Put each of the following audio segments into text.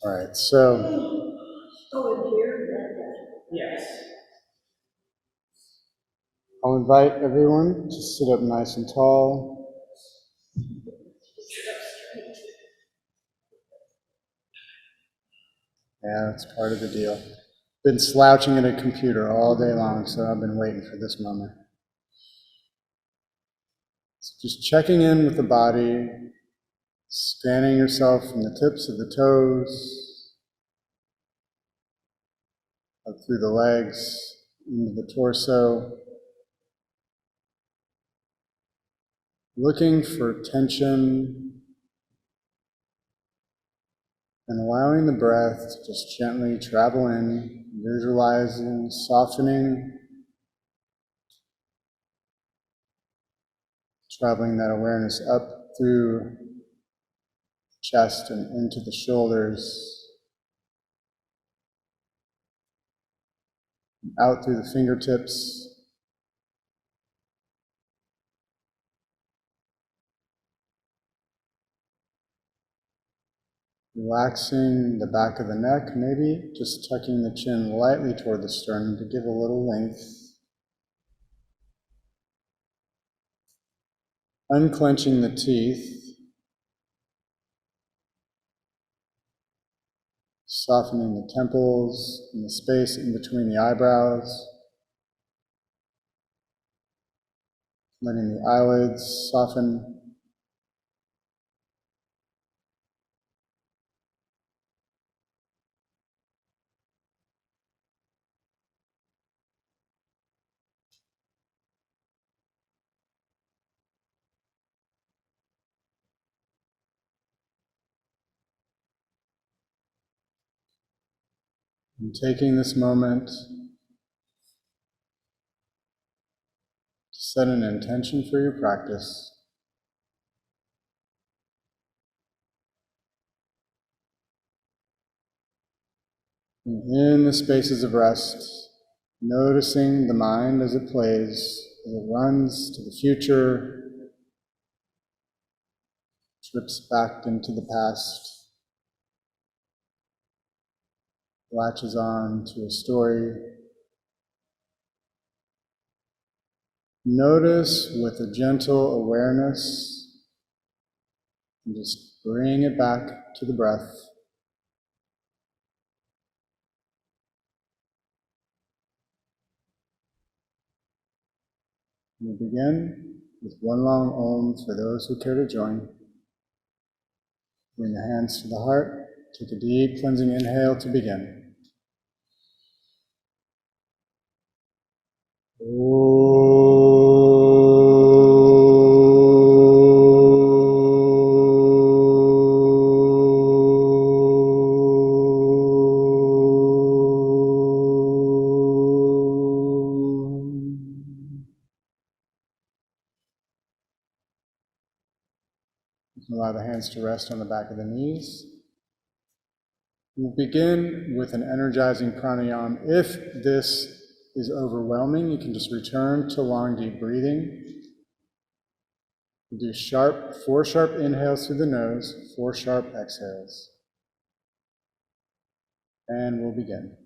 All right, so Yes. I'll invite everyone to sit up nice and tall. Yeah, that's part of the deal. Been slouching at a computer all day long, so I've been waiting for this moment. So just checking in with the body, scanning yourself from the tips of the toes, up through the legs, into the torso, looking for tension and allowing the breath to just gently travel in, visualizing, softening, traveling that awareness up through the chest and into the shoulders, out through the fingertips, relaxing the back of the neck, maybe just tucking the chin lightly toward the sternum to give a little length. Unclenching the teeth, softening the temples and the space in between the eyebrows, letting the eyelids soften. And taking this moment to set an intention for your practice. And in the spaces of rest, noticing the mind as it plays, as it runs to the future, trips back into the past, latches on to a story. Notice with a gentle awareness and just bring it back to the breath. We'll begin with one long Om for those who care to join. Bring the hands to the heart. Take a deep cleansing inhale to begin. Allow the hands to rest on the back of the knees. We'll begin with an energizing pranayama. If this is overwhelming, you can just return to long, deep breathing. We'll do 4 sharp inhales through the nose, 4 sharp exhales. And we'll begin.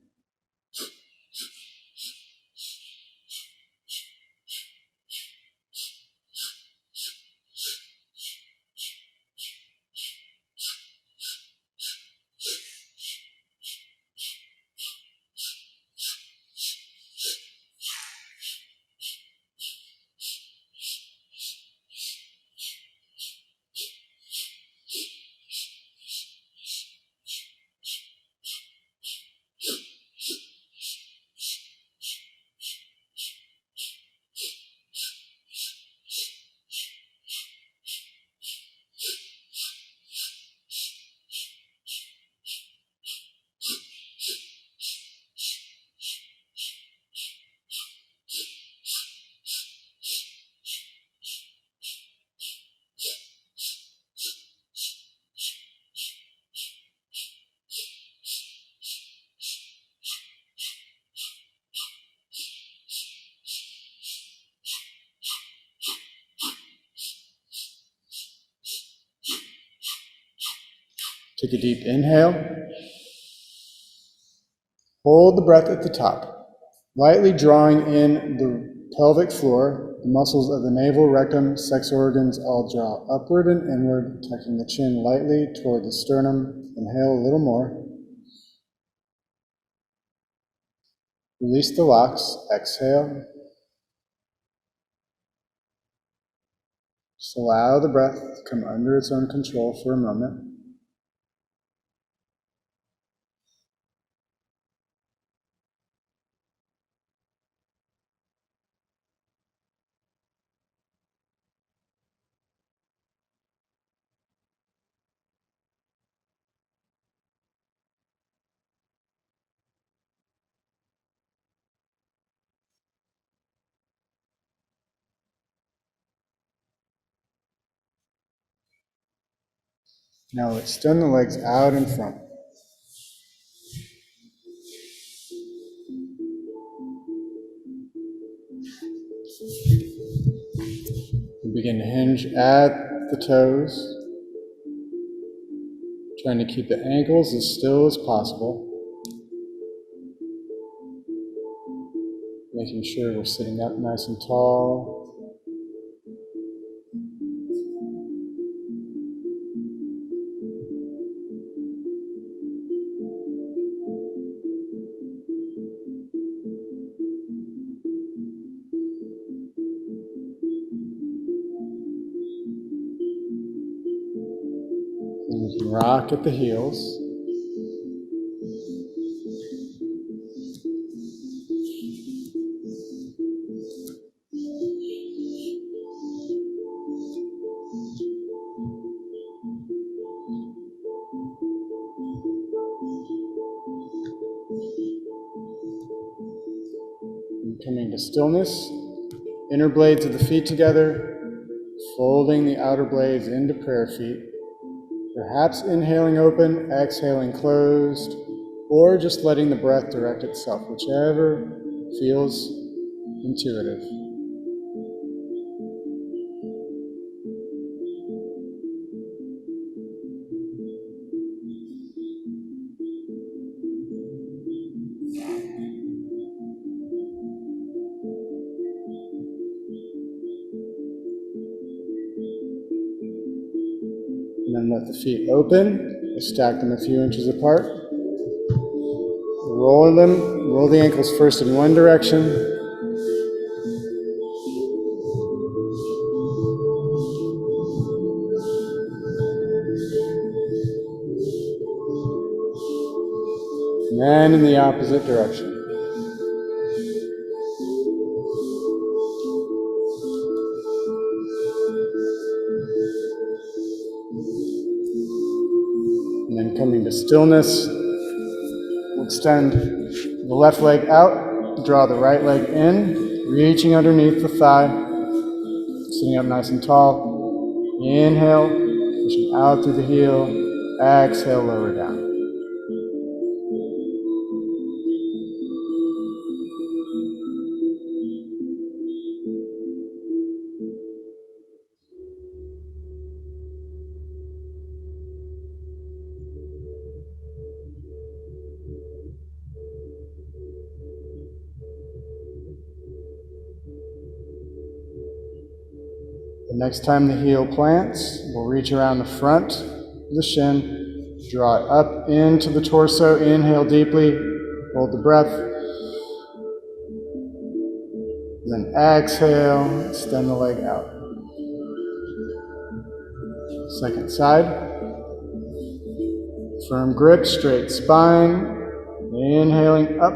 Take a deep inhale. Hold the breath at the top, lightly drawing in the pelvic floor. The muscles of the navel, rectum, sex organs all draw upward and inward, tucking the chin lightly toward the sternum. Inhale a little more. Release the locks. Exhale. Just allow the breath to come under its own control for a moment. Now extend the legs out in front. We begin to hinge at the toes, trying to keep the ankles as still as possible, making sure we're sitting up nice and tall. And we can rock at the heels. And coming to stillness, inner blades of the feet together, folding the outer blades into prayer feet. Perhaps inhaling open, exhaling closed, or just letting the breath direct itself, whichever feels intuitive. And then let the feet open, stack them a few inches apart. Roll the ankles first in one direction, and then in the opposite direction. And then coming to stillness, we'll extend the left leg out, draw the right leg in, reaching underneath the thigh, sitting up nice and tall. Inhale, pushing out through the heel. Exhale, lower down. The next time the heel plants, we'll reach around the front of the shin, draw it up into the torso, inhale deeply, hold the breath, then exhale, extend the leg out. Second side, firm grip, straight spine, inhaling up,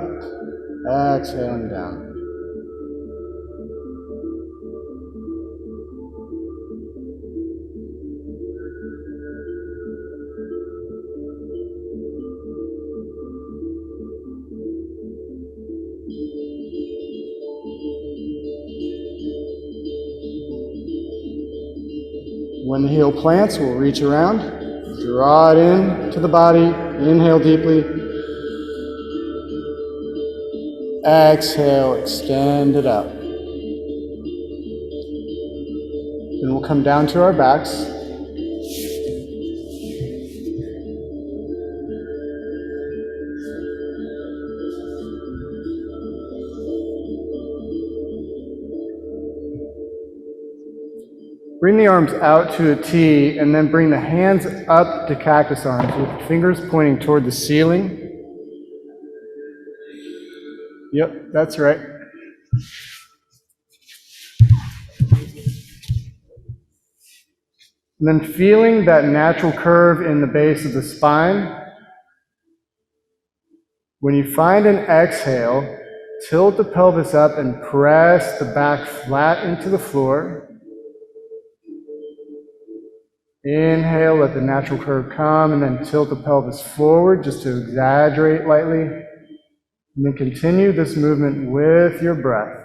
exhaling down. When the heel plants, we'll reach around, draw it in to the body, inhale deeply, exhale, extend it out. Then we'll come down to our backs. Bring the arms out to a T, and then bring the hands up to cactus arms with the fingers pointing toward the ceiling. Yep, that's right. And then feeling that natural curve in the base of the spine. When you find an exhale, tilt the pelvis up and press the back flat into the floor. Inhale, let the natural curve come, and then tilt the pelvis forward just to exaggerate lightly. And then continue this movement with your breath.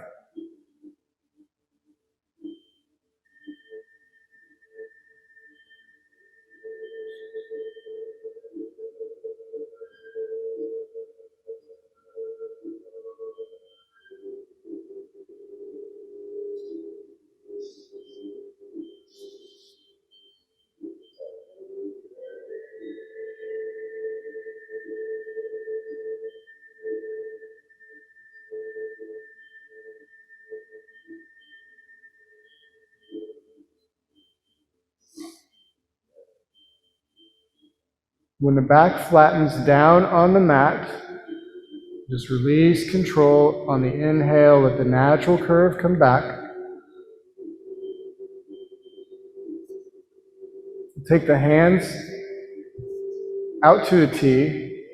When the back flattens down on the mat, just release control on the inhale, let the natural curve come back. Take the hands out to a T.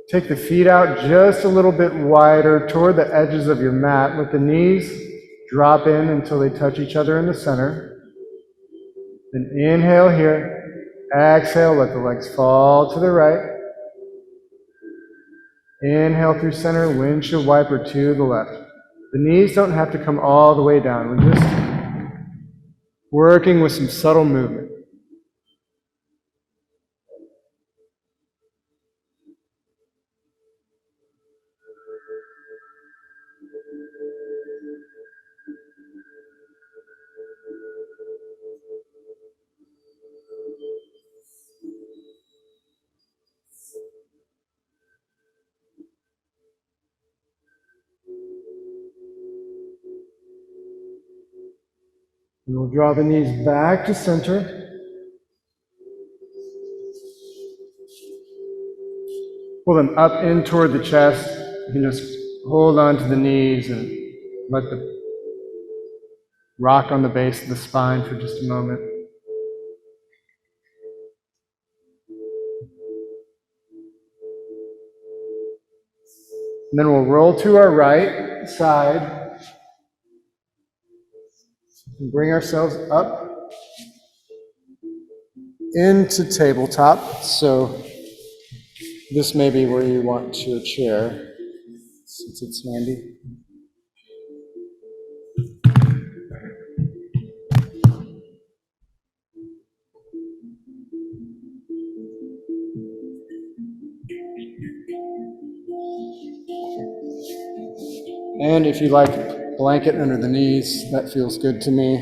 Take the feet out just a little bit wider toward the edges of your mat. Let the knees drop in until they touch each other in the center. Then inhale here. Exhale, let the legs fall to the right. Inhale through center, windshield wiper to the left. The knees don't have to come all the way down. We're just working with some subtle movement. And we'll draw the knees back to center. Pull them up in toward the chest. You can just hold on to the knees and let the rock on the base of the spine for just a moment. And then we'll roll to our right side and bring ourselves up into tabletop. So this may be where you want your chair, since it's handy. And if you like a blanket under the knees, that feels good to me.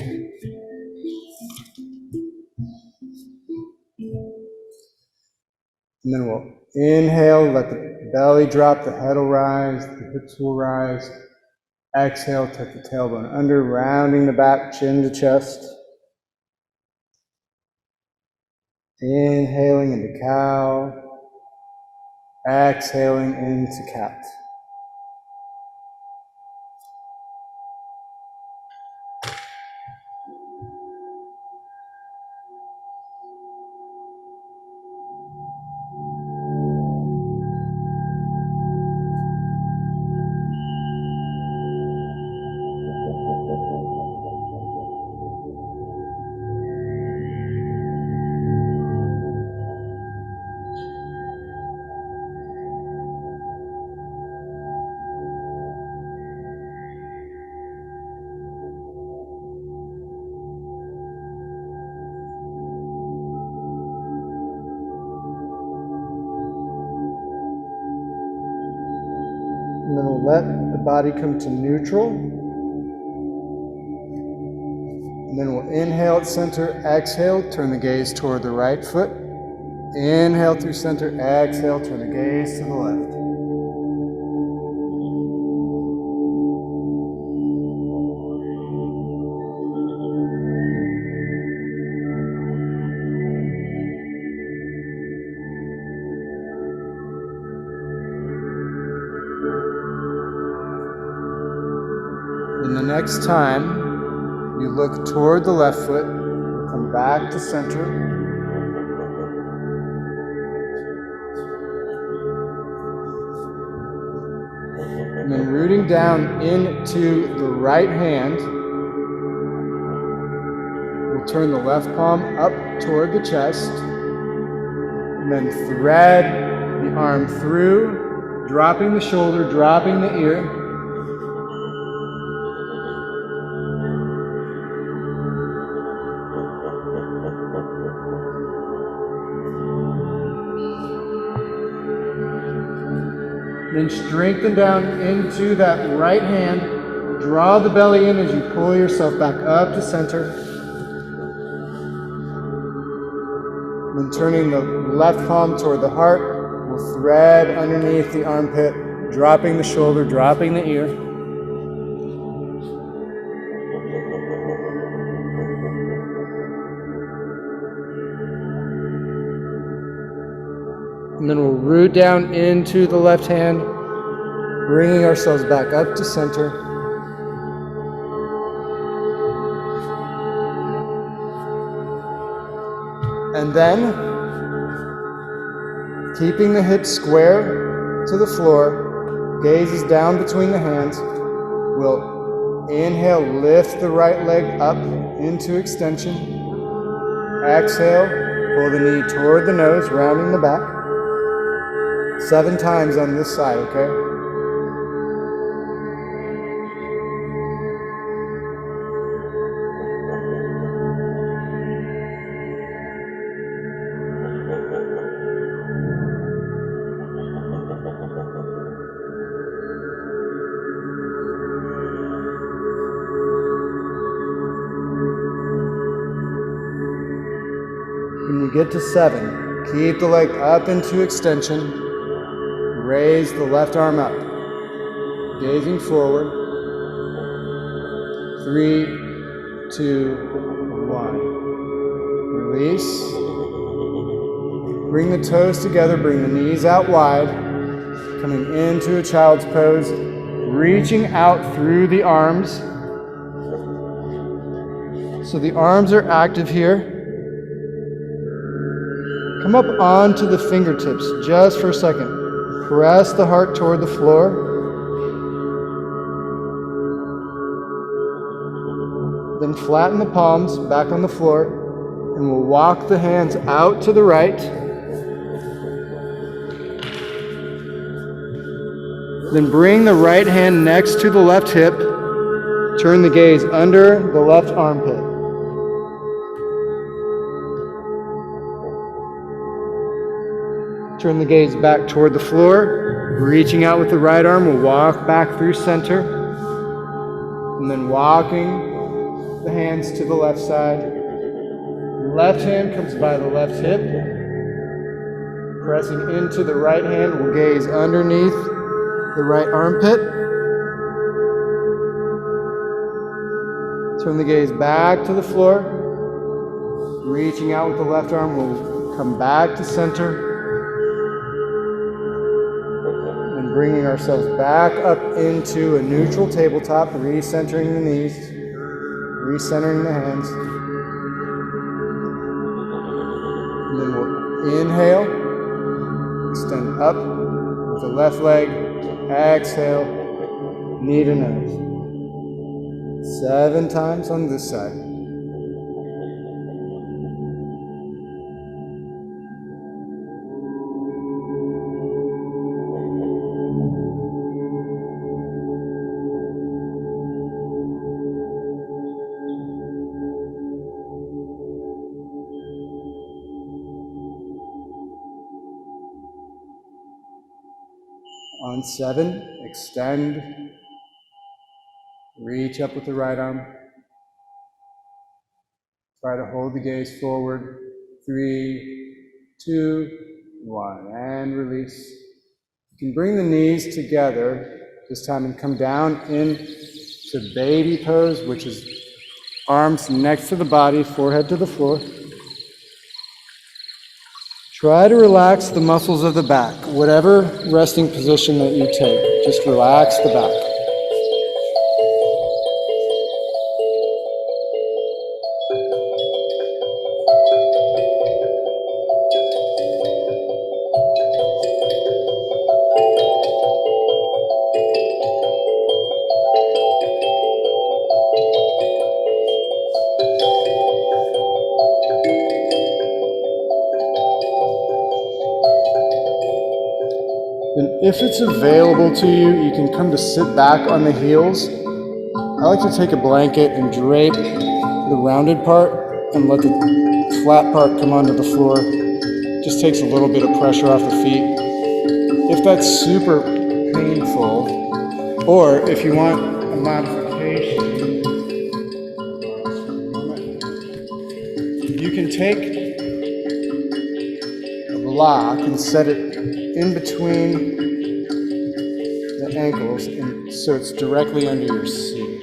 And then we'll inhale, let the belly drop, the head will rise, the hips will rise. Exhale, tuck the tailbone under, rounding the back, chin to chest. Inhaling into cow. Exhaling into cat. And then we'll let the body come to neutral. And then we'll inhale at center, exhale, turn the gaze toward the right foot. Inhale through center, exhale, turn the gaze to the left. next time you look toward the left foot, come back to center. And then rooting down into the right hand, we'll turn the left palm up toward the chest, and then thread the arm through, dropping the shoulder, dropping the ear. Then strengthen down into that right hand. Draw the belly in as you pull yourself back up to center. Then turning the left palm toward the heart, we'll thread underneath the armpit, dropping the shoulder, dropping the ear. And then we'll root down into the left hand, bringing ourselves back up to center. And then, keeping the hips square to the floor, gaze is down between the hands, we'll inhale, lift the right leg up into extension. Exhale, pull the knee toward the nose, rounding the back. 7 times on this side, okay? When you get to 7, keep the leg up into extension. Raise the left arm up, gazing forward. 3, 2, 1. Release. Bring the toes together, bring the knees out wide. Coming into a child's pose, reaching out through the arms. So the arms are active here. Come up onto the fingertips just for a second. Press the heart toward the floor. Then flatten the palms back on the floor, and we'll walk the hands out to the right. Then bring the right hand next to the left hip. Turn the gaze under the left armpit. Turn the gaze back toward the floor. Reaching out with the right arm, we'll walk back through center. And then walking the hands to the left side. Left hand comes by the left hip. Pressing into the right hand, we'll gaze underneath the right armpit. Turn the gaze back to the floor. Reaching out with the left arm, we'll come back to center. Bringing ourselves back up into a neutral tabletop, recentering the knees, recentering the hands. And then we'll inhale, extend up with the left leg, exhale, knee to nose. 7 times on this side. On 7, extend, reach up with the right arm. Try to hold the gaze forward. 3, 2, 1, and release. You can bring the knees together this time and come down into baby pose, which is arms next to the body, forehead to the floor. Try to relax the muscles of the back. Whatever resting position that you take, just relax the back. And if it's available to you, you can come to sit back on the heels. I like to take a blanket and drape the rounded part and let the flat part come onto the floor. Just takes a little bit of pressure off the feet. If that's super painful, or if you want a modification, you can take a block and set it in between the ankles, and so it's directly under your seat.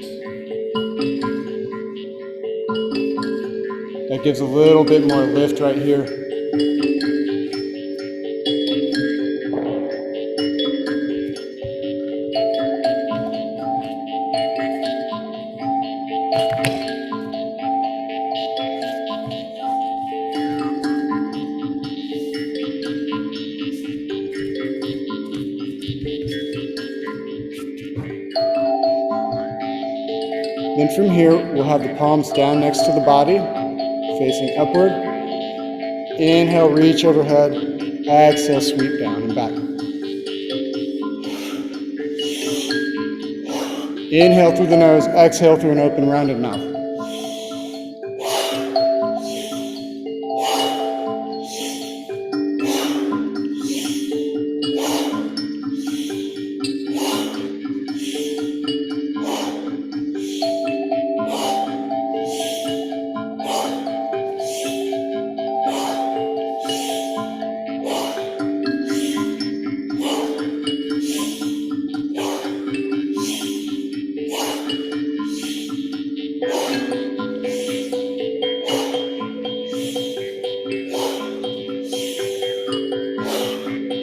That gives a little bit more lift right here. Then from here, we'll have the palms down next to the body, facing upward. Inhale, reach overhead. Exhale, sweep down and back. Inhale through the nose, exhale through an open, rounded mouth.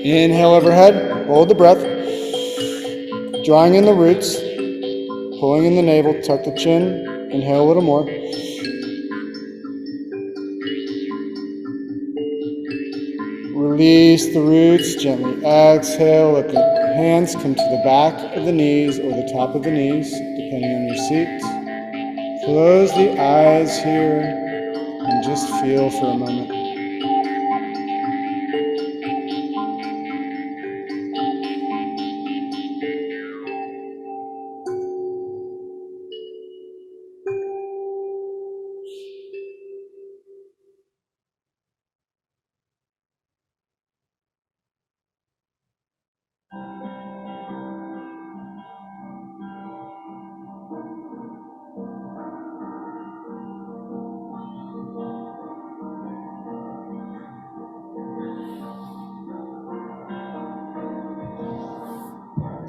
Inhale overhead, hold the breath. Drawing in the roots, pulling in the navel, tuck the chin, inhale a little more. Release the roots, gently exhale, let the hands come to the back of the knees or the top of the knees, depending on your seat. Close the eyes here and just feel for a moment.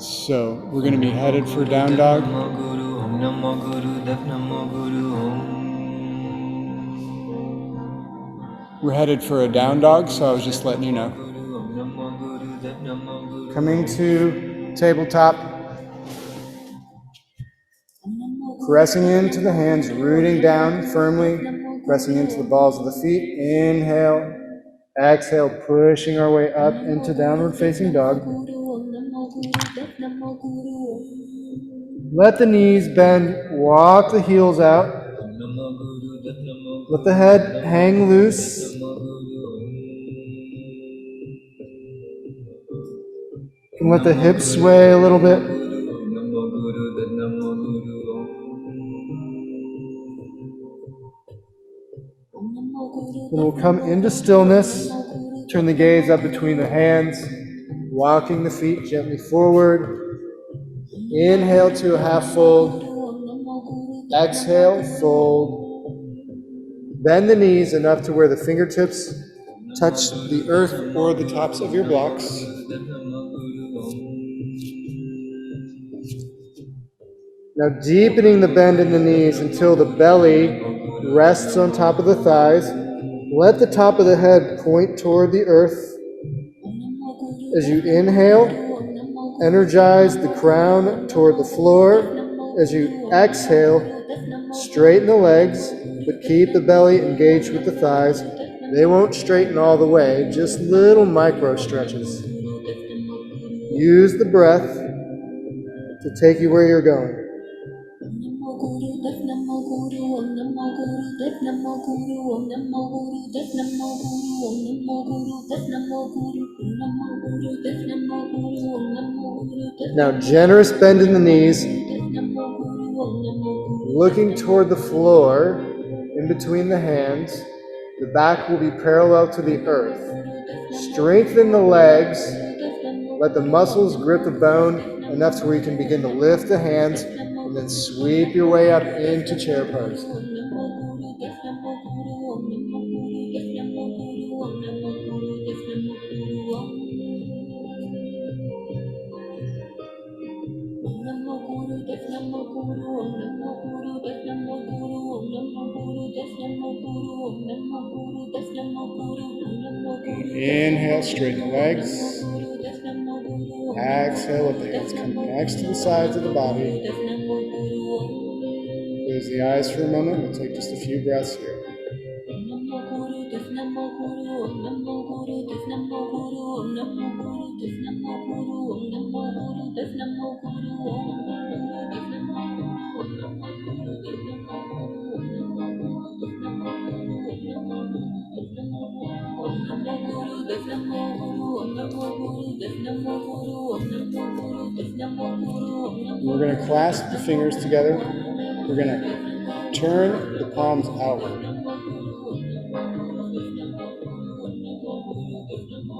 So we're going to be headed for down dog. We're headed for a down dog, so I was just letting you know. Coming to tabletop. Pressing into the hands, rooting down firmly, pressing into the balls of the feet. Inhale. Exhale, pushing our way up into downward facing dog. Let the knees bend, walk the heels out. Let the head hang loose. And let the hips sway a little bit. Then we'll come into stillness. Turn the gaze up between the hands, walking the feet gently forward. Inhale to a half fold. Exhale, fold. Bend the knees enough to where the fingertips touch the earth or the tops of your blocks. Now deepening the bend in the knees until the belly rests on top of the thighs. Let the top of the head point toward the earth. As you inhale, energize the crown toward the floor. As you exhale, straighten the legs, but keep the belly engaged with the thighs. They won't straighten all the way, just little micro stretches. Use the breath to take you where you're going. Now, generous bend in the knees, looking toward the floor in between the hands. The back will be parallel to the earth. Strengthen the legs. Let the muscles grip the bone enough to where you can begin to lift the hands and then sweep your way up into chair pose. Inhale, straighten the legs. Exhale, let the hands come next to the sides of the body. Close the eyes for a moment. We'll take just a few breaths here. We're going to clasp the fingers together. We're going to turn the palms outward.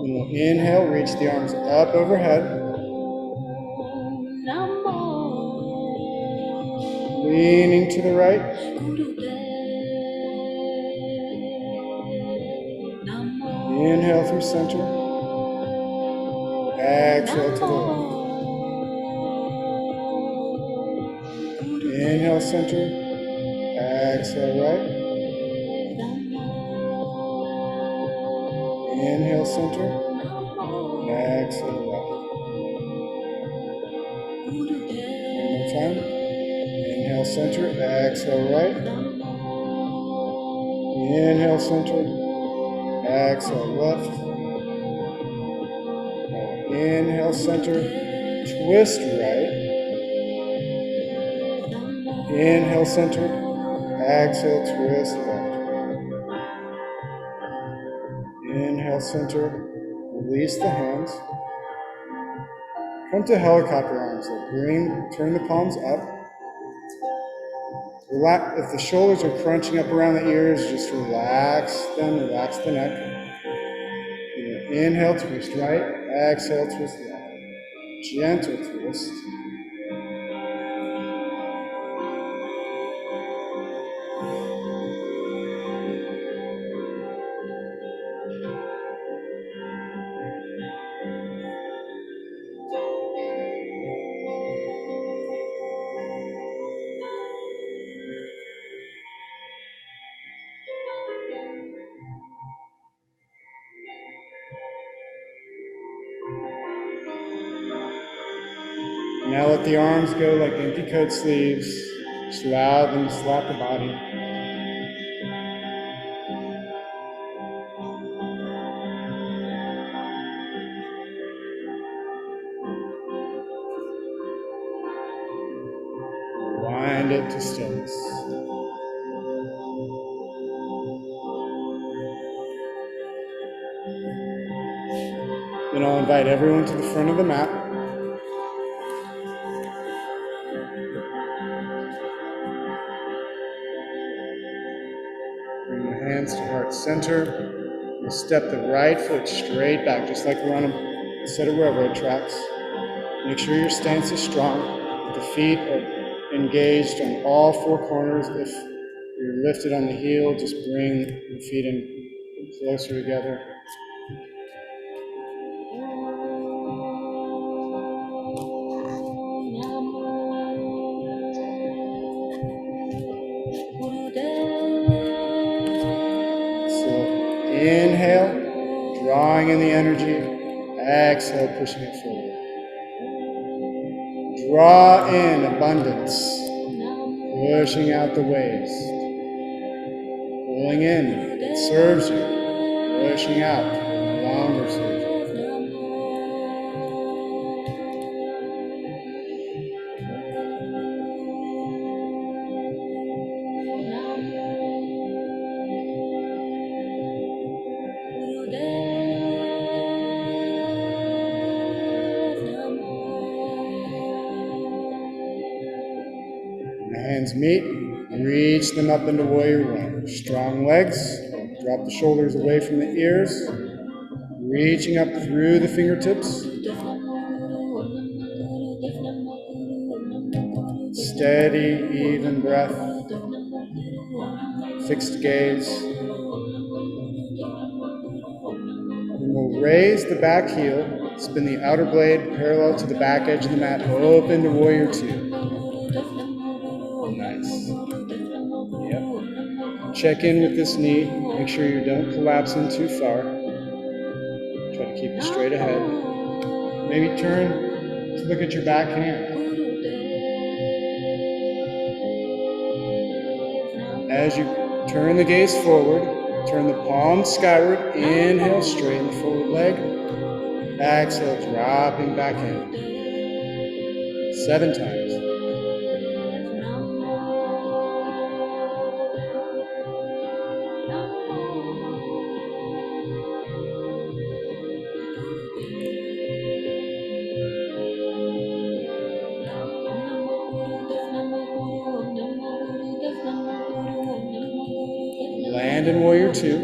And we'll inhale, reach the arms up overhead. Leaning to the right. Inhale through center. Exhale to the left. Inhale center. Exhale right. Inhale center. Exhale left. One more time. Inhale center. Exhale right. Inhale center. Exhale left. Inhale center. Twist right. Inhale center. Exhale twist left. Inhale center. Release the hands. Come to helicopter arms. So turn the palms up. Relax. If the shoulders are crunching up around the ears, just relax them. Relax the neck. Inhale, twist right. Exhale, twist left. Gentle twist. Now let the arms go like empty coat sleeves. Just allow them to slap the body. Wind it to stillness. Then I'll invite everyone to the front of the mat. Bring the hands to heart center. We'll step the right foot straight back, just like we're on a set of railroad tracks. Make sure your stance is strong. The feet are engaged on all four corners. If you're lifted on the heel, just bring the feet in closer together. So inhale, drawing in the energy. Exhale, pushing it forward. Draw in abundance, pushing out the waste. Pulling in, it serves you. Pushing out, no longer serves you. hands meet, reach them up into warrior one. Strong legs, drop the shoulders away from the ears, reaching up through the fingertips. Steady, even breath, fixed gaze. And we'll raise the back heel, spin the outer blade parallel to the back edge of the mat, open to warrior two. Nice. Yep. Check in with this knee, make sure you don't collapse in too far. Try to keep it straight ahead. Maybe turn to look at your back hand. As you turn the gaze forward, turn the palms skyward, inhale, straighten the forward leg. Exhale, dropping back in. 7 times. Land in warrior two.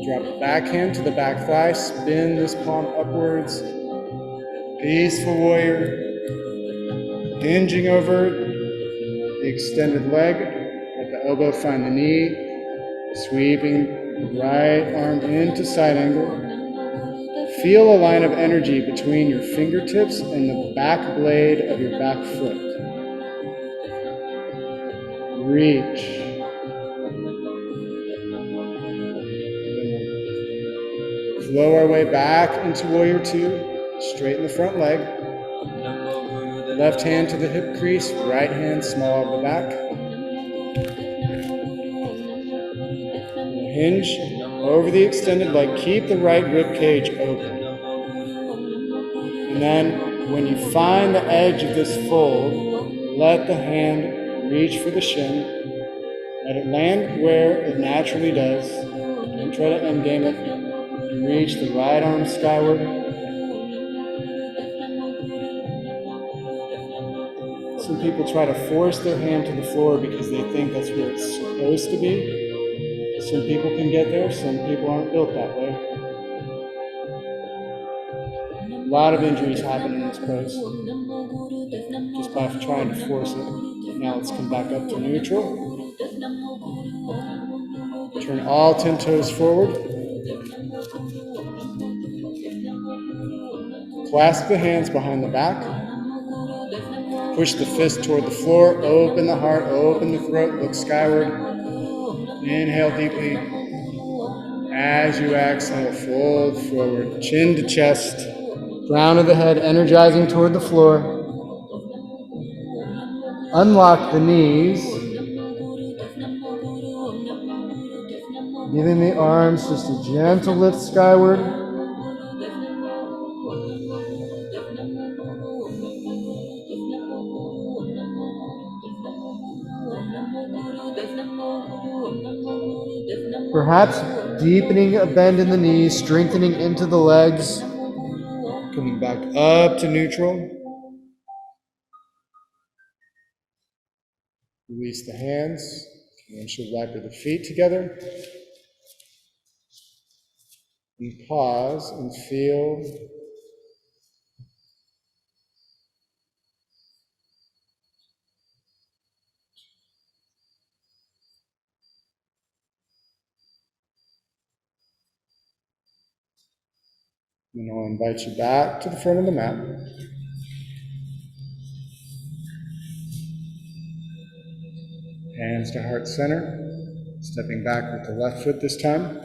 Drop the back hand to the back thigh. Spin this palm upwards. Peaceful warrior. Hinging over the extended leg. Let the elbow find the knee. Sweeping the right arm into side angle. Feel a line of energy between your fingertips and the back blade of your back foot. Reach. Flow our way back into warrior two. Straighten the front leg. Left hand to the hip crease, right hand small of the back. Hinge over the extended leg. Keep the right rib cage open. And then when you find the edge of this fold, let the hand reach for the shin. Let it land where it naturally does. Don't try to endgame it. Reach the right arm skyward. Some people try to force their hand to the floor because they think that's where it's supposed to be. Some people can get there, some people aren't built that way. A lot of injuries happen in this pose just by trying to force it. Now let's come back up to neutral. Turn all 10 toes forward. Clasp the hands behind the back. Push the fist toward the floor. Open the heart, open the throat, look skyward. Inhale deeply. As you exhale, fold forward, chin to chest. Crown of the head energizing toward the floor. Unlock the knees. Giving the arms just a gentle lift skyward. Perhaps deepening a bend in the knees, strengthening into the legs. Coming back up to neutral. Release the hands. Windshield wiper the feet together. And pause and feel and I'll invite you back to the front of the mat. Hands to heart center. Stepping back with the left foot this time.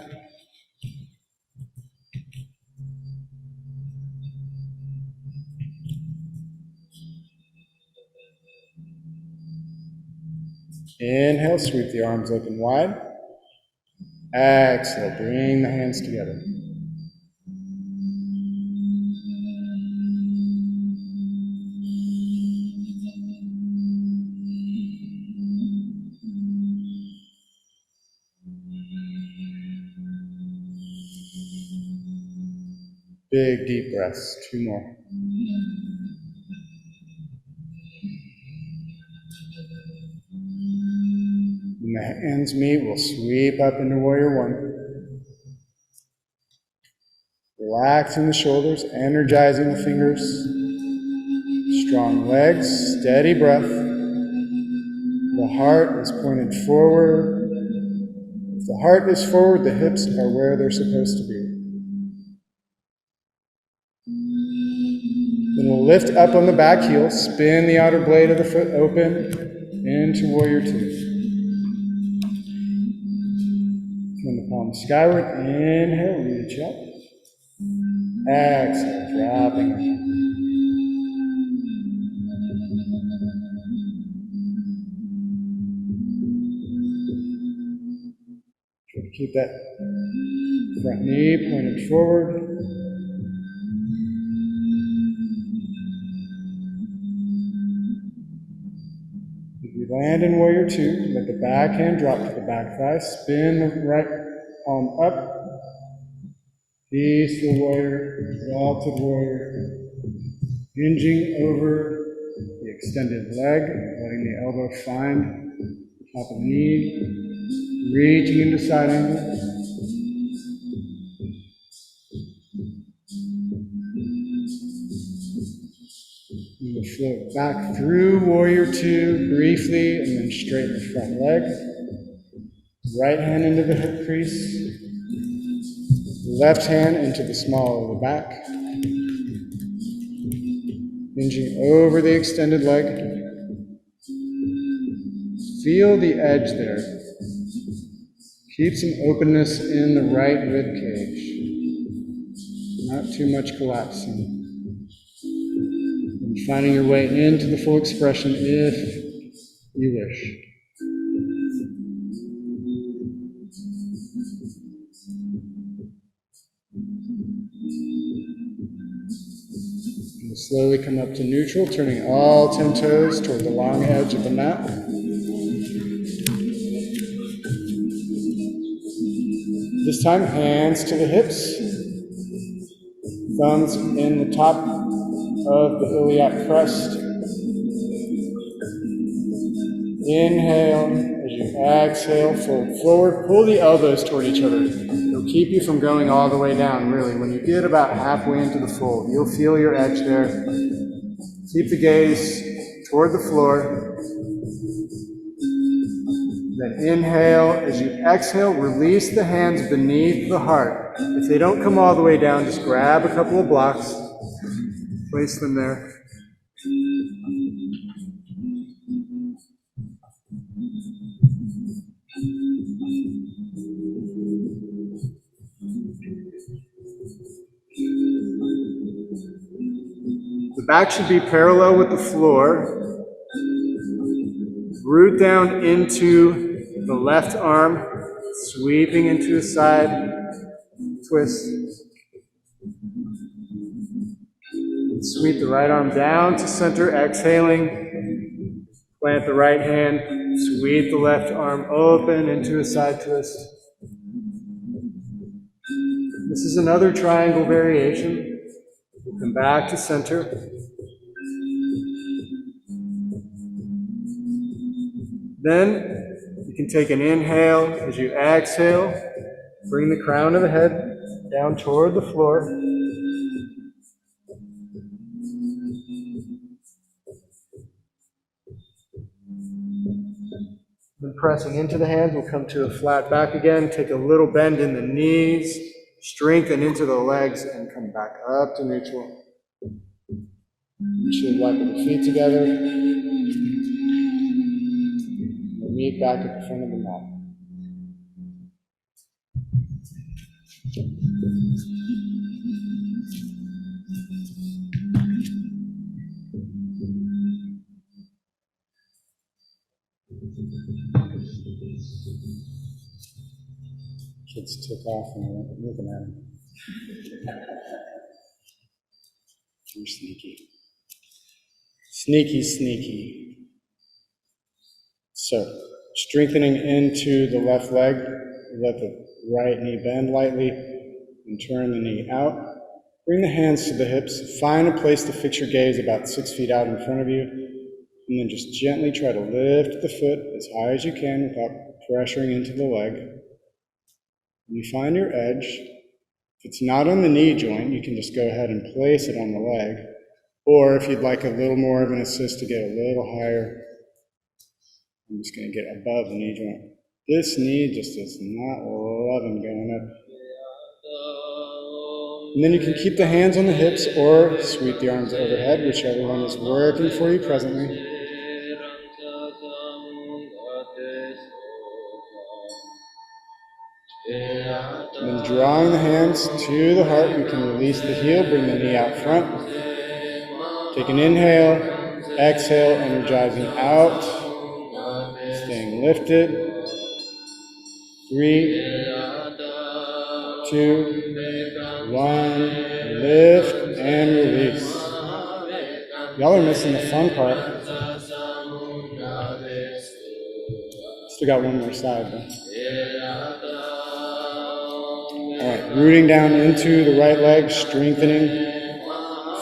Inhale, sweep the arms open wide. Exhale, bring the hands together. Big deep breaths, 2 more. the hands meet, we'll sweep up into warrior one. Relaxing the shoulders, energizing the fingers. Strong legs, steady breath. The heart is pointed forward. If the heart is forward, the hips are where they're supposed to be. Then we'll lift up on the back heel, spin the outer blade of the foot open into warrior two. Turn the palm skyward, inhale, reach up. Exhale, dropping it. Try to keep that front knee pointed forward. As we land in warrior two, let the back hand drop to the back thigh. Spin the right palm up. Peaceful warrior, exalted warrior. Hinging over the extended leg, letting the elbow find the top of the knee. Reaching into side angle. You will float back through warrior two briefly and then straighten the front leg. Right hand into the hip crease. Left hand into the small of the back. Hinging over the extended leg. Feel the edge there. Keep some openness in the right rib cage. Not too much collapsing. And finding your way into the full expression if you wish. Slowly come up to neutral, turning all 10 toes toward the long edge of the mat. This time, hands to the hips, thumbs in the top of the iliac crest. Inhale, as you exhale, fold forward, pull the elbows toward each other. It'll keep you from going all the way down, really. When you get about halfway into the fold, you'll feel your edge there. Keep the gaze toward the floor. Then inhale. As you exhale, release the hands beneath the heart. If they don't come all the way down, just grab a couple of blocks, place them there. The back should be parallel with the floor. Root down into the left arm, sweeping into a side twist. Sweep the right arm down to center, exhaling. Plant the right hand, sweep the left arm open into a side twist. This is another triangle variation. We'll come back to center. Then you can take an inhale. As you exhale, bring the crown of the head down toward the floor. Then pressing into the hands, we'll come to a flat back again. Take a little bend in the knees, strengthen into the legs, and come back up to neutral. Should wipe the feet together. We'll meet back at the front of the mat. Kids took off and I went looking at them. You're sneaky. Sneaky, sneaky. So, strengthening into the left leg, let the right knee bend lightly and turn the knee out. Bring the hands to the hips. Find a place to fix your gaze about 6 feet out in front of you. And then just gently try to lift the foot as high as you can without pressuring into the leg. When you find your edge, if it's not on the knee joint, you can just go ahead and place it on the leg. Or if you'd like a little more of an assist to get a little higher, I'm just going to get above the knee joint. This knee just is not loving going up. And then you can keep the hands on the hips or sweep the arms overhead, whichever one is working for you presently. And then drawing the hands to the heart, you can release the heel, bring the knee out front. Take an inhale, exhale, energizing out, staying lifted. 3, 2, 1, lift and release. Y'all are missing the fun part. Still got one more side though. All right, rooting down into the right leg, strengthening,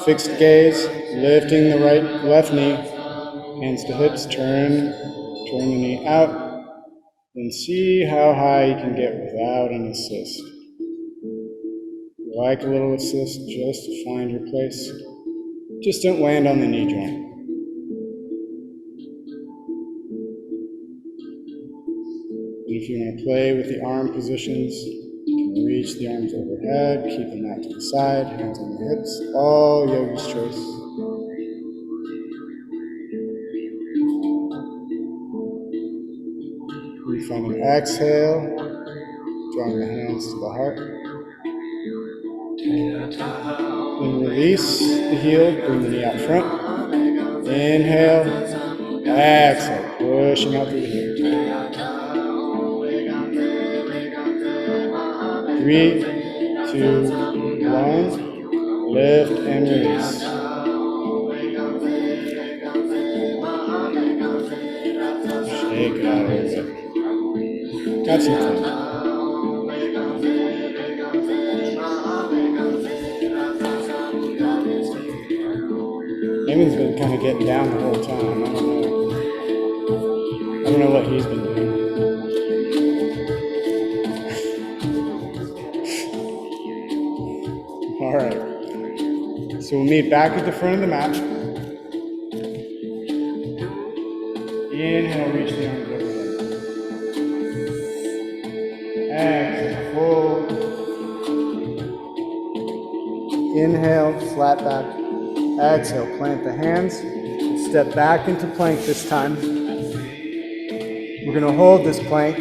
fixed gaze, lifting the left knee, hands to hips, turn the knee out. And see how high you can get without an assist. You like a little assist just to find your place. Just don't land on the knee joint. And if you want to play with the arm positions, you can reach the arms overhead, keep them out to the side, hands on the hips, all yogi's choice. You find an exhale, drawing the hands to the heart. Then release the heel, bring the knee out front. Inhale, exhale, pushing out through the heel. 3, 2, 1, lift and release. Shake it out a little bit. Got some fun. Eamon's been kind of getting down the whole time. I don't know what he's been doing. All right. So we'll meet back at the front of the mat. Inhale, reach the arms overhead. Exhale, fold. Inhale, flat back. Exhale, plant the hands. Step back into plank this time. We're going to hold this plank.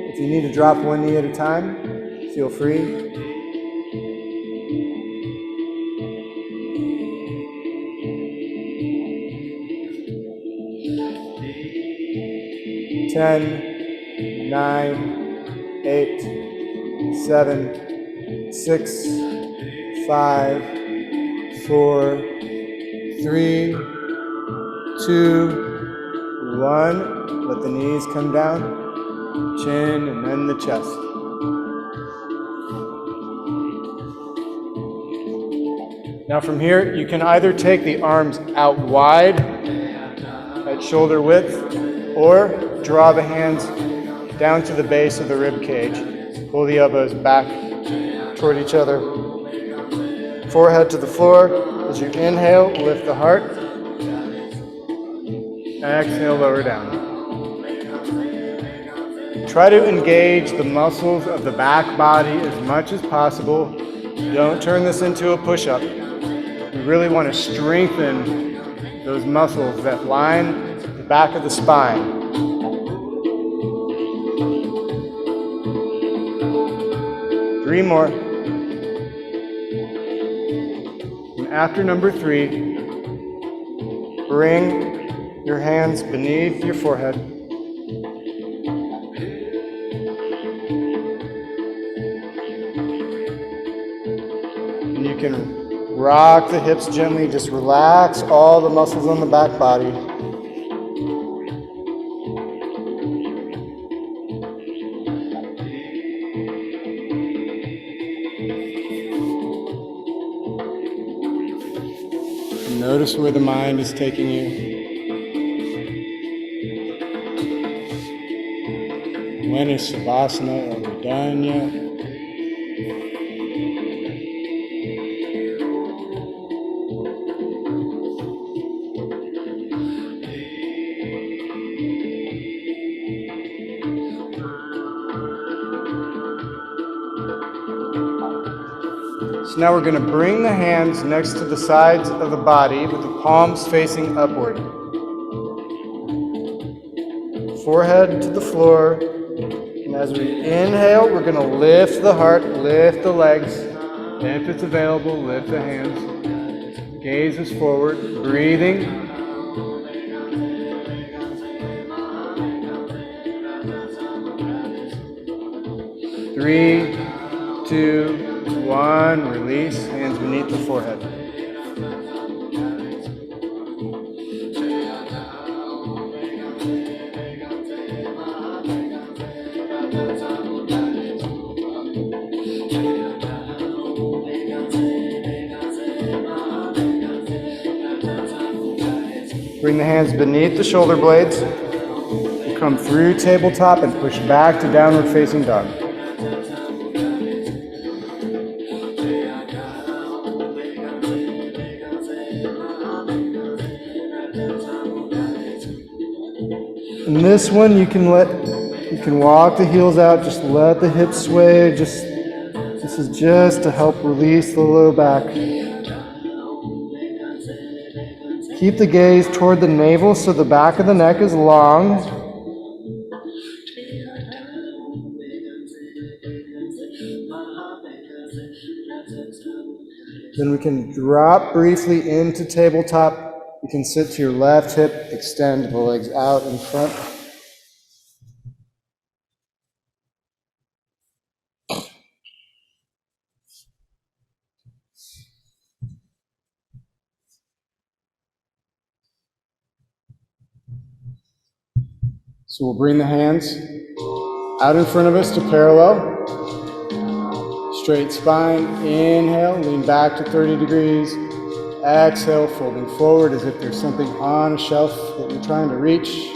If you need to drop one knee at a time, feel free. Ten, 9, 8, 7, 6, 5, 4, 3, 2, 1. Let the knees come down, chin, and then the chest. Now from here, you can either take the arms out wide at shoulder width, or draw the hands down to the base of the rib cage. Pull the elbows back toward each other. Forehead to the floor. As you inhale, lift the heart. Exhale, lower down. Try to engage the muscles of the back body as much as possible. Don't turn this into a push-up. You really want to strengthen those muscles that line the back of the spine. Three more. And after number 3, bring your hands beneath your forehead. And you can rock the hips gently. Just relax all the muscles on the back body. Notice where the mind is taking you. any savasana. Are we done yet? So now we're going to bring the hands next to the sides of the body with the palms facing upward. Forehead to the floor. And as we inhale, we're going to lift the heart, lift the legs. If it's available, lift the hands. Gaze is forward. Breathing. Three, 2, 1, release, hands beneath the forehead. Bring the hands beneath the shoulder blades. Come through tabletop and push back to downward facing dog. In this one, you can walk the heels out, just let the hips sway. This is just to help release the low back. Keep the gaze toward the navel so the back of the neck is long. Then we can drop briefly into tabletop. You can sit to your left hip, extend the legs out in front. So we'll bring the hands out in front of us to parallel. Straight spine, inhale, lean back to 30 degrees. Exhale, folding forward as if there's something on a shelf that you're trying to reach.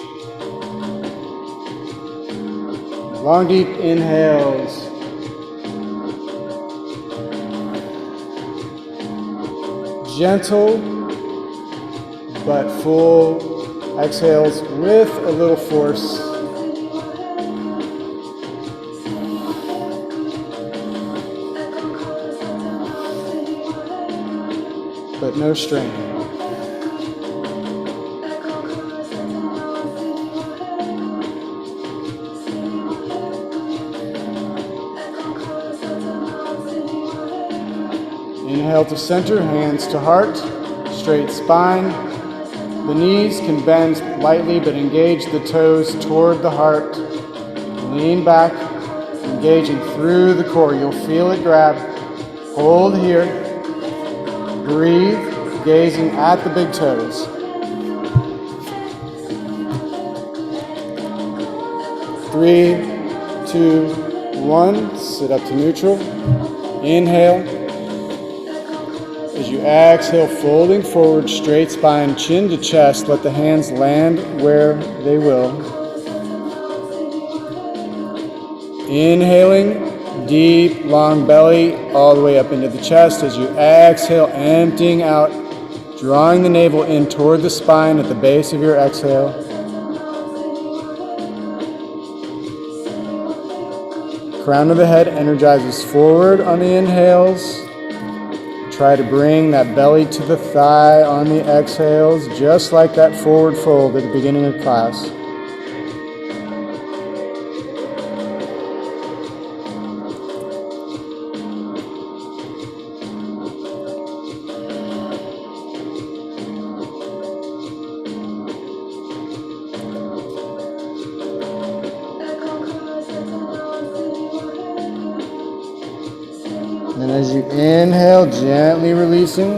Long, deep inhales. Gentle, but full exhales with a little force. But no strain. Inhale to center, hands to heart, straight spine. The knees can bend lightly, but engage the toes toward the heart. Lean back, engaging through the core. You'll feel it grab. Hold here. Breathe, gazing at the big toes. Three, 2, 1. Sit up to neutral. Inhale. As you exhale, folding forward, straight spine, chin to chest. Let the hands land where they will. Inhaling. Deep, long belly, all the way up into the chest. As you exhale, emptying out, drawing the navel in toward the spine at the base of your exhale. Crown of the head energizes forward on the inhales. Try to bring that belly to the thigh on the exhales, just like that forward fold at the beginning of class. And as you inhale, gently releasing.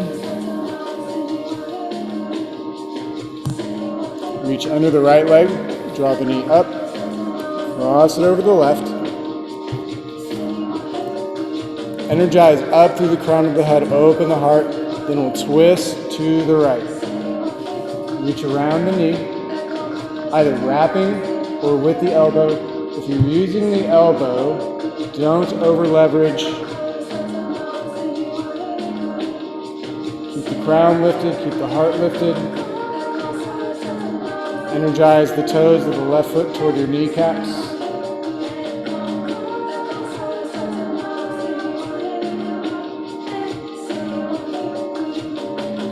Reach under the right leg, draw the knee up, cross it over the left. Energize up through the crown of the head, open the heart, then we'll twist to the right. Reach around the knee, either wrapping or with the elbow, If you're using the elbow, don't over leverage. Keep the crown lifted, keep the heart lifted. Energize the toes of the left foot toward your kneecaps.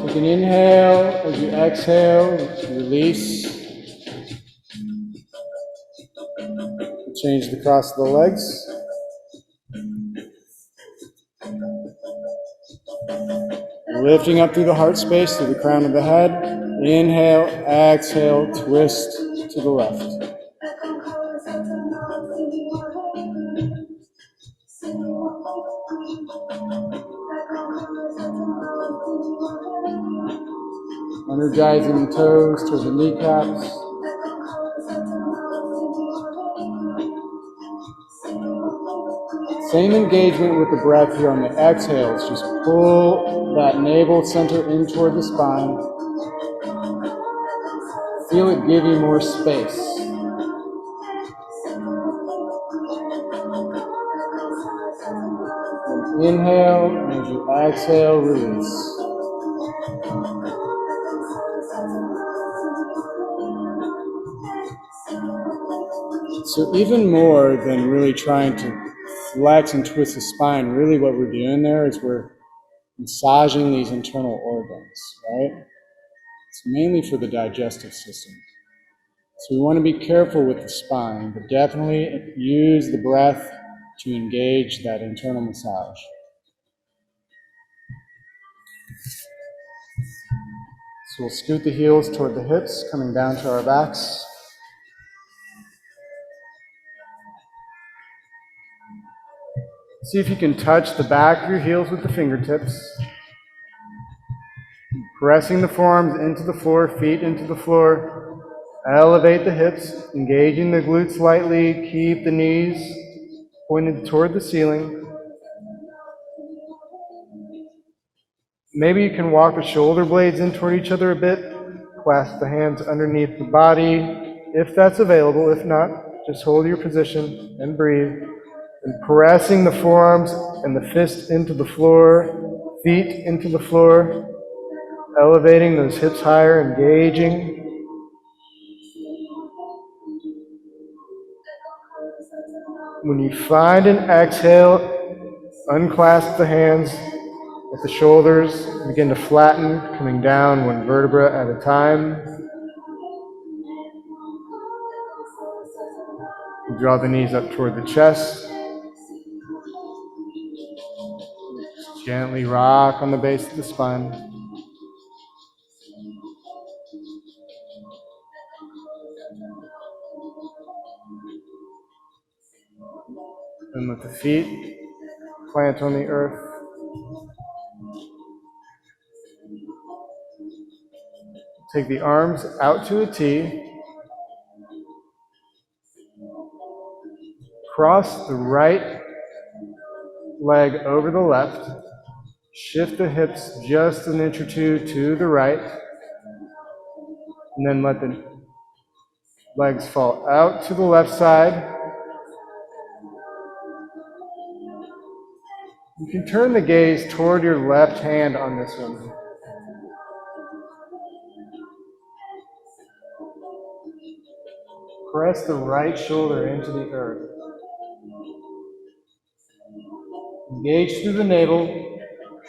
Take an inhale. As you exhale, release. Change the cross of the legs. Lifting up through the heart space, through the crown of the head. Inhale, exhale, twist to the left. Energizing the toes to the kneecaps. Same engagement with the breath here on the exhales. Just pull that navel center in toward the spine. Feel it give you more space. And inhale, and as you exhale, release. So even more than really trying to flex and twist the spine, really what we're doing there is we're massaging these internal organs, right? It's mainly for the digestive system. So we want to be careful with the spine, but definitely use the breath to engage that internal massage. So we'll scoot the heels toward the hips, coming down to our backs. See if you can touch the back of your heels with the fingertips. Pressing the forearms into the floor, feet into the floor. Elevate the hips, engaging the glutes lightly. Keep the knees pointed toward the ceiling. Maybe you can walk the shoulder blades in toward each other a bit. Clasp the hands underneath the body, if that's available. If not, just hold your position and breathe. And pressing the forearms and the fist into the floor, feet into the floor. Elevating those hips higher, engaging. When you find an exhale, unclasp the hands at the shoulders, begin to flatten, coming down one vertebra at a time. Draw the knees up toward the chest. Gently rock on the base of the spine. And let the feet plant on the earth. Take the arms out to a T. Cross the right leg over the left. Shift the hips just an inch or two to the right. And then let the legs fall out to the left side. You can turn the gaze toward your left hand on this one. Press the right shoulder into the earth. Engage through the navel.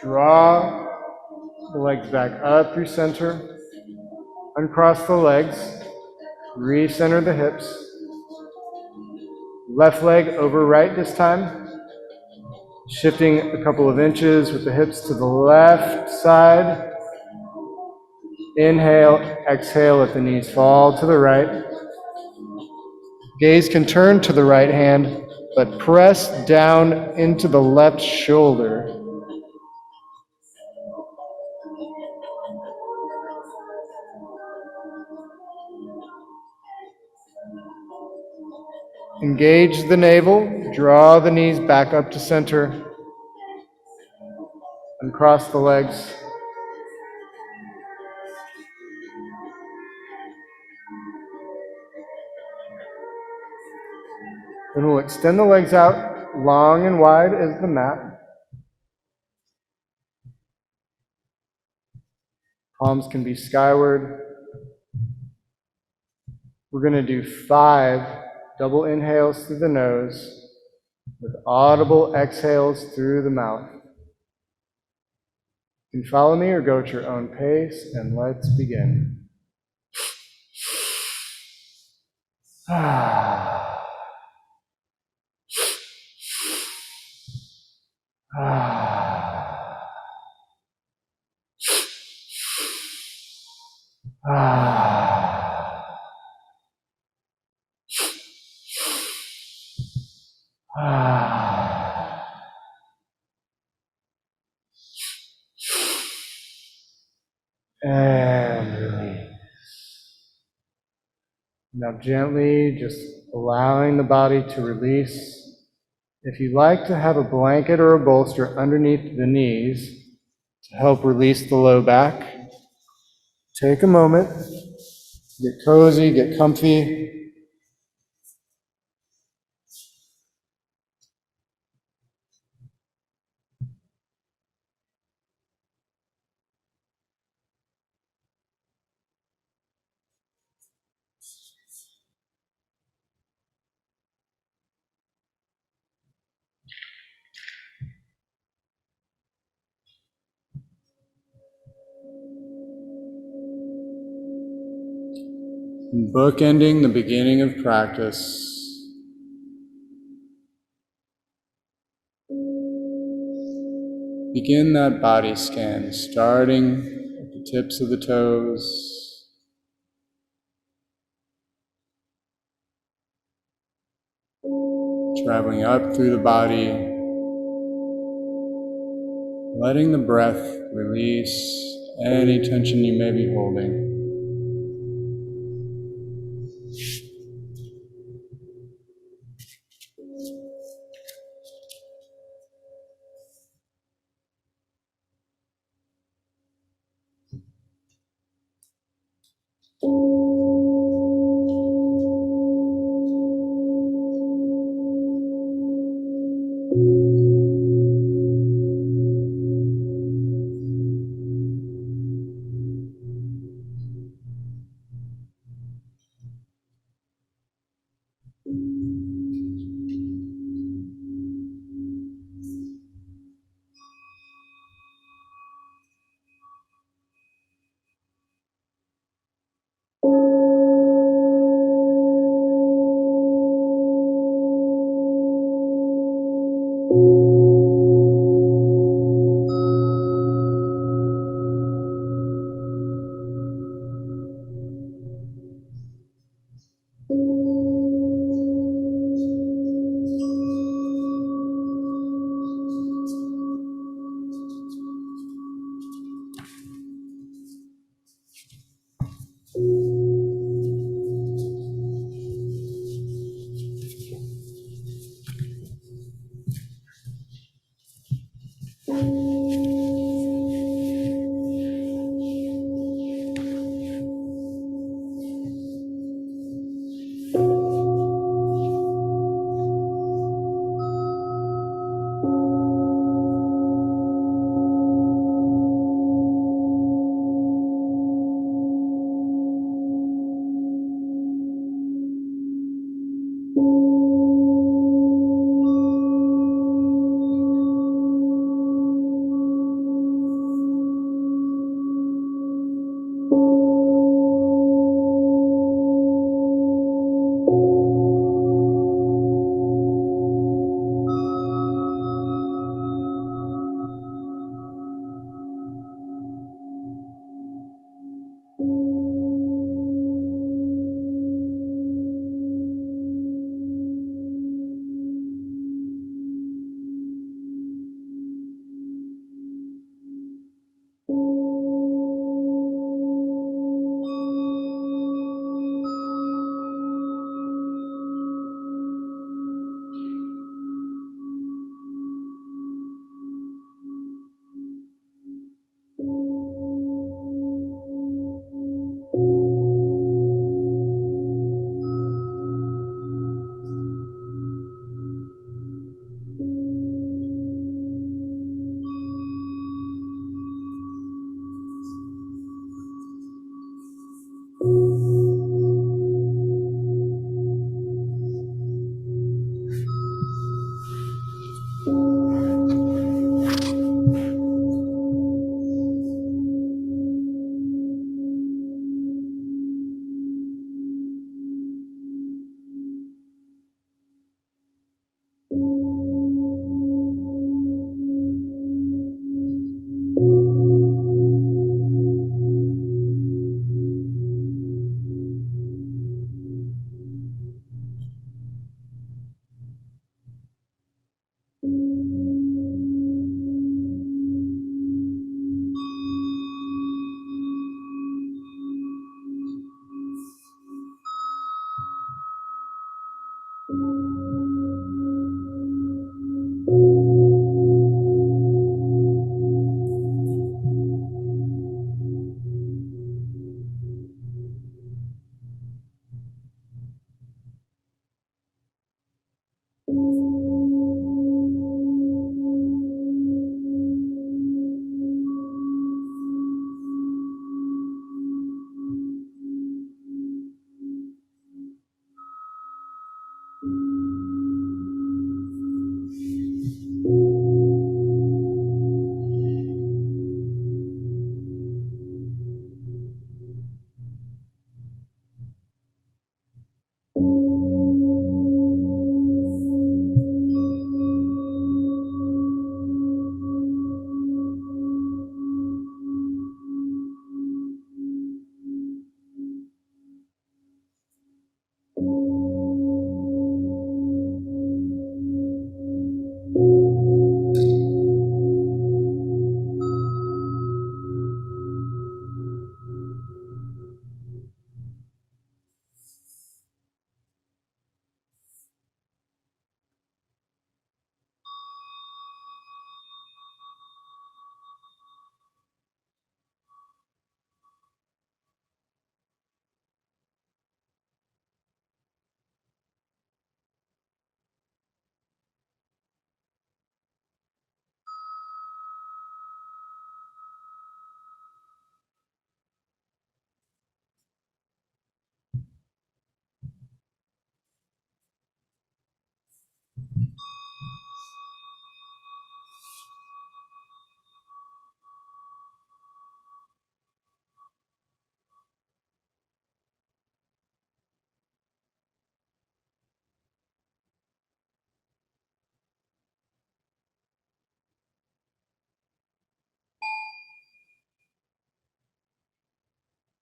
Draw the legs back up through center. Uncross the legs. Recenter the hips. Left leg over right this time. Shifting a couple of inches with the hips to the left side. Inhale, exhale, let the knees fall to the right. Gaze can turn to the right hand, but press down into the left shoulder. Engage the navel, draw the knees back up to center, and cross the legs. Then we'll extend the legs out long and wide as the mat. Palms can be skyward. We're going to do 5 double inhales through the nose with audible exhales through the mouth. You can follow me or go at your own pace, and let's begin. Ah. Ah. Ah. Ah. And release. Now gently just allowing the body to release. If you'd like to have a blanket or a bolster underneath the knees to help release the low back, take a moment, get cozy, get comfy. Bookending the beginning of practice. Begin that body scan, starting at the tips of the toes, traveling up through the body, letting the breath release any tension you may be holding.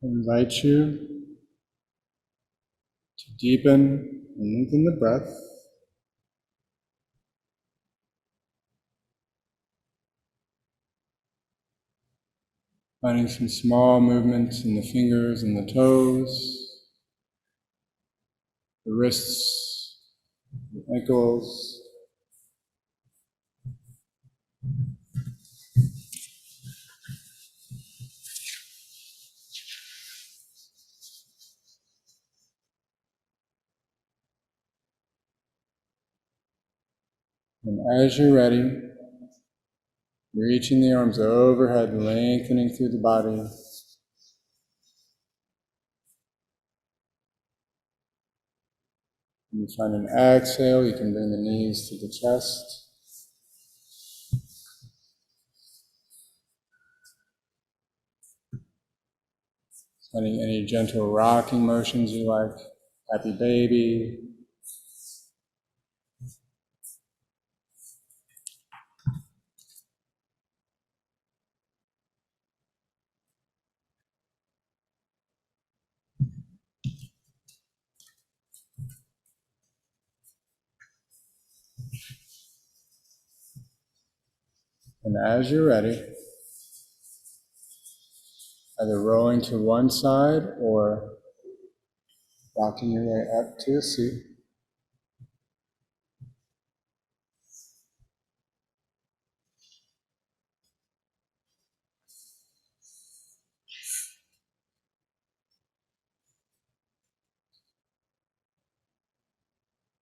I invite you to deepen and lengthen the breath. Finding some small movements in the fingers and the toes, the wrists, the ankles. And as you're ready, reaching the arms overhead, lengthening through the body. When you find an exhale, you can bring the knees to the chest. Finding any gentle rocking motions you like. Happy baby. And as you're ready, either rolling to one side or rocking your way up to a seat.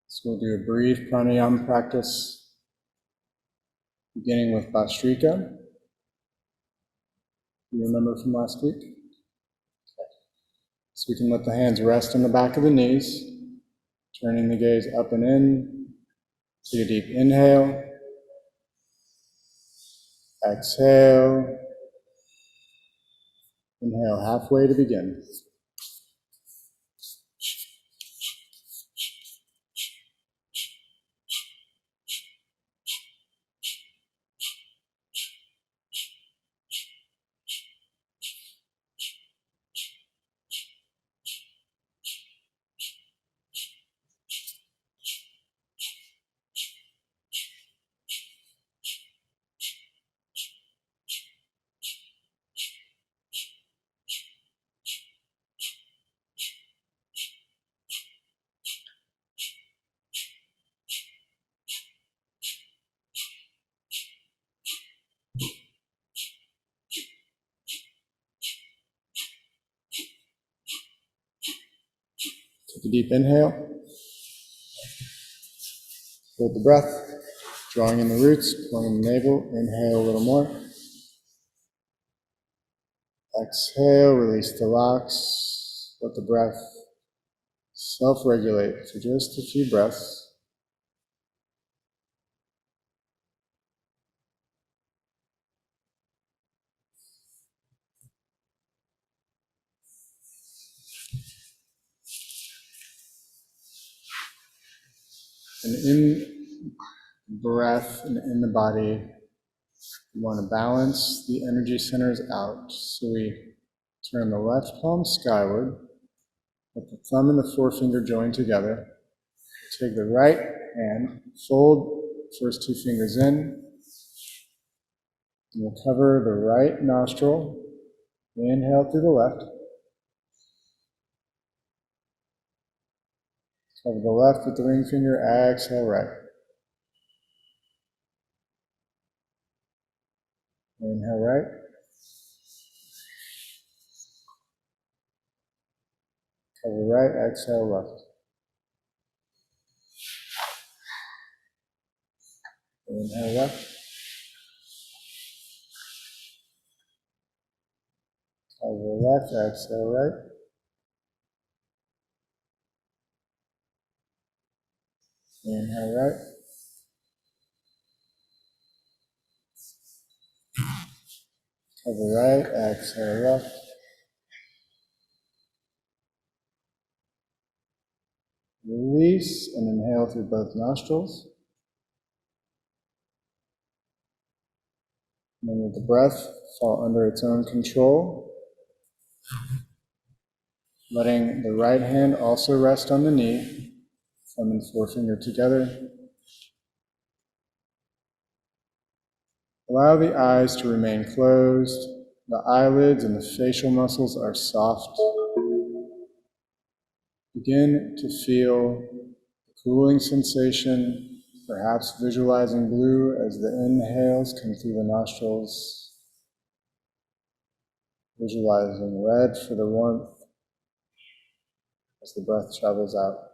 So we'll do a brief pranayama practice, beginning with Bhastrika. You remember from last week? So we can let the hands rest on the back of the knees, turning the gaze up and in. Take a deep inhale. Exhale. Inhale halfway to begin. Take a deep inhale. Hold the breath, drawing in the roots, pulling in the navel. Inhale a little more. Exhale, release the locks. Let the breath self-regulate for just a few breaths. And in breath and in the body, we want to balance the energy centers out. So we turn the left palm skyward, let the thumb and the forefinger join together. Take the right hand, fold first two fingers in, and we'll cover the right nostril. Inhale through the left. Cover the left with the ring finger, exhale right. Inhale right. Cover right, exhale left. Inhale left. Cover left, exhale right. Inhale right. Cover right, exhale left. Release and inhale through both nostrils. And then let the breath fall under its own control. letting the right hand also rest on the knee, thumb and forefinger together. Allow the eyes to remain closed. The eyelids and the facial muscles are soft. Begin to feel the cooling sensation, perhaps visualizing blue as the inhales come through the nostrils, visualizing red for the warmth as the breath travels out.